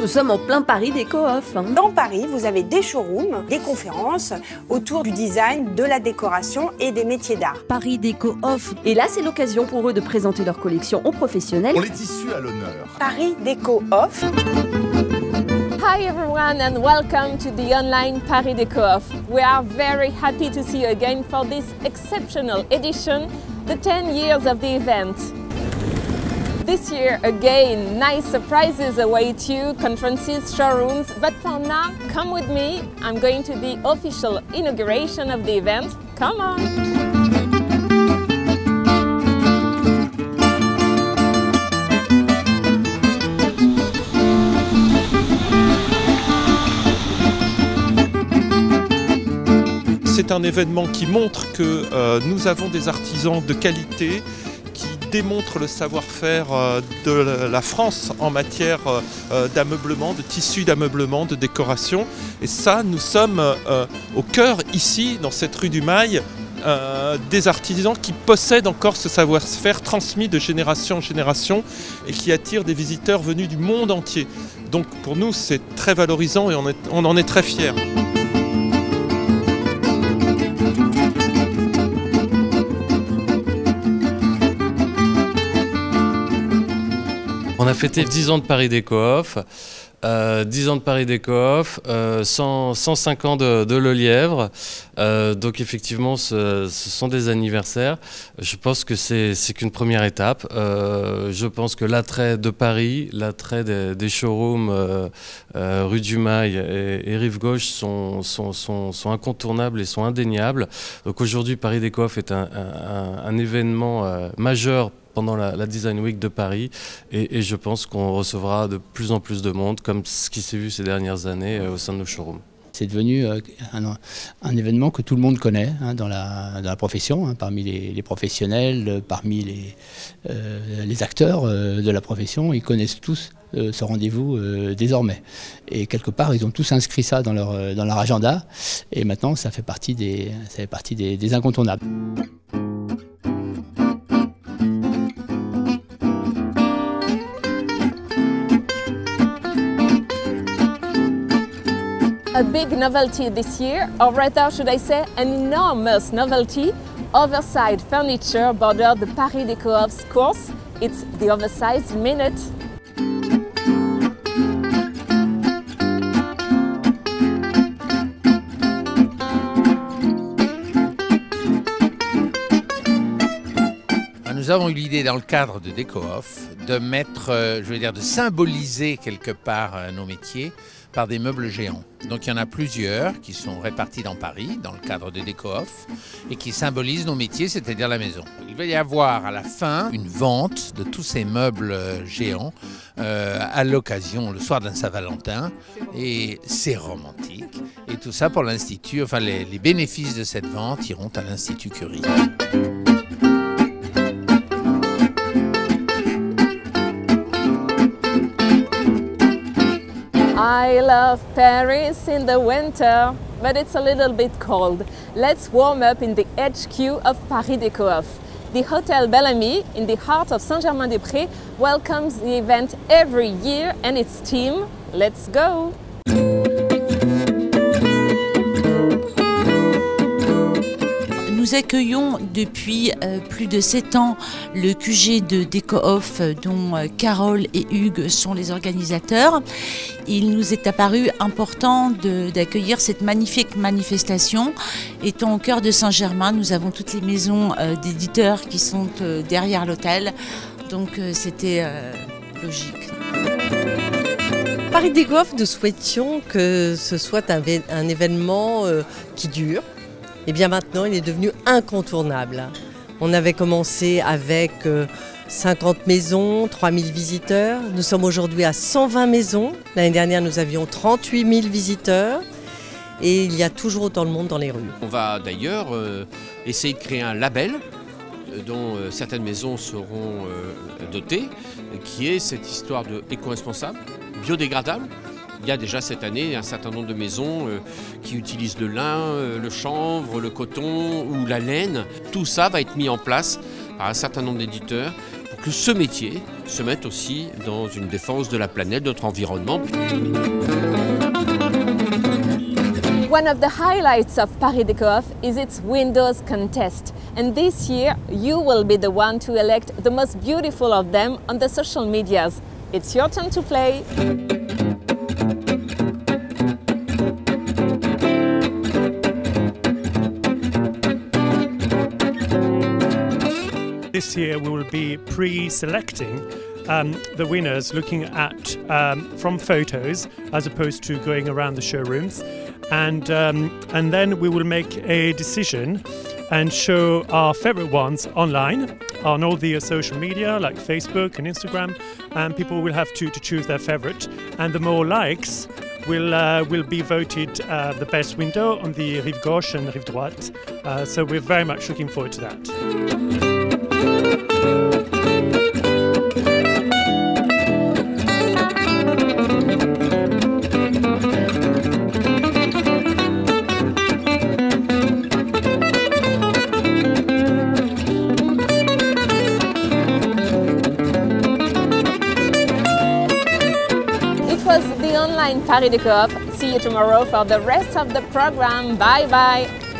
Nous sommes en plein Paris Déco-Off. Dans Paris, vous avez des showrooms, des conférences autour du design, de la décoration et des métiers d'art. Paris Déco-Off. Et là, c'est l'occasion pour eux de présenter leur collection aux professionnels. Pour les tissus à l'honneur. Paris Déco-Off. Hi everyone and welcome to the online Paris Déco-Off. We are very happy to see you again for this exceptional edition, the 10 years of the event. This year again, nice surprises await you, conferences, showrooms, but for now, come with me. I'm going to the official inauguration of the event. Come on! C'est un événement qui montre que nous avons des artisans de qualité qui démontrent le savoir-faire de la France en matière d'ameublement, de tissus d'ameublement, de décoration. Et ça, nous sommes au cœur, ici, dans cette rue du Mail, des artisans qui possèdent encore ce savoir-faire transmis de génération en génération et qui attirent des visiteurs venus du monde entier. Donc pour nous, c'est très valorisant et on en est très fiers. On a fêté 10 ans de Paris Déco-Off, 10 ans de Paris Déco-Off, 105 ans de Lelièvre. Donc effectivement, ce sont des anniversaires. Je pense que c'est qu'une première étape. Je pense que l'attrait de Paris, l'attrait des showrooms rue du Mail et rive gauche sont incontournables et sont indéniables. Donc aujourd'hui, Paris Déco-Off est un événement majeur pendant la Design Week de Paris et je pense qu'on recevra de plus en plus de monde comme ce qui s'est vu ces dernières années au sein de nos showrooms. C'est devenu un événement que tout le monde connaît dans la profession, parmi les professionnels, parmi les acteurs de la profession. Ils connaissent tous ce rendez-vous désormais. Et quelque part, ils ont tous inscrit ça dans leur agenda et maintenant ça fait partie des incontournables. A big novelty this year, or rather should I say an enormous novelty, oversized furniture bordered the Paris Déco-Off's course. It's the Oversized Minute. Nous avons eu l'idée dans le cadre de Déco-Off de de symboliser quelque part nos métiers par des meubles géants. Donc il y en a plusieurs qui sont répartis dans Paris, dans le cadre de Déco-Off, et qui symbolisent nos métiers, c'est-à-dire la maison. Il va y avoir à la fin une vente de tous ces meubles géants à l'occasion, le soir d'un Saint-Valentin, et c'est romantique. Et tout ça pour l'Institut, enfin les bénéfices de cette vente iront à l'Institut Curie. I love Paris in the winter, but it's a little bit cold. Let's warm up in the HQ of Paris Déco-Off. The Hotel Bellamy, in the heart of Saint-Germain-des-Prés, welcomes the event every year and its team. Let's go! Nous accueillons depuis plus de 7 ans le QG de Déco-Off dont Carole et Hugues sont les organisateurs. Il nous est apparu important d'accueillir cette magnifique manifestation. Étant au cœur de Saint-Germain, nous avons toutes les maisons d'éditeurs qui sont derrière l'hôtel, donc c'était logique. Paris Déco-Off, nous souhaitions que ce soit un événement qui dure. Et bien maintenant, il est devenu incontournable. On avait commencé avec 50 maisons, 3000 visiteurs. Nous sommes aujourd'hui à 120 maisons. L'année dernière, nous avions 38 000 visiteurs. Et il y a toujours autant de monde dans les rues. On va d'ailleurs essayer de créer un label dont certaines maisons seront dotées, qui est cette histoire de éco-responsable, biodégradable. Il y a déjà cette année un certain nombre de maisons qui utilisent le lin, le chanvre, le coton ou la laine. Tout ça va être mis en place par un certain nombre d'éditeurs pour que ce métier se mette aussi dans une défense de la planète, de notre environnement. One of the highlights of Paris Déco-Off is its windows contest. And this year, you will be the one to elect the most beautiful of them on the social medias. It's your turn to play. This year we will be pre-selecting the winners looking at from photos as opposed to going around the showrooms, and then we will make a decision and show our favorite ones online on all the social media like Facebook and Instagram, and people will have to choose their favorite, and the more likes will be voted the best window on the Rive Gauche and Rive Droite. So we're very much looking forward to that. The online Paris Déco-Off. See you tomorrow for the rest of the program. Bye bye.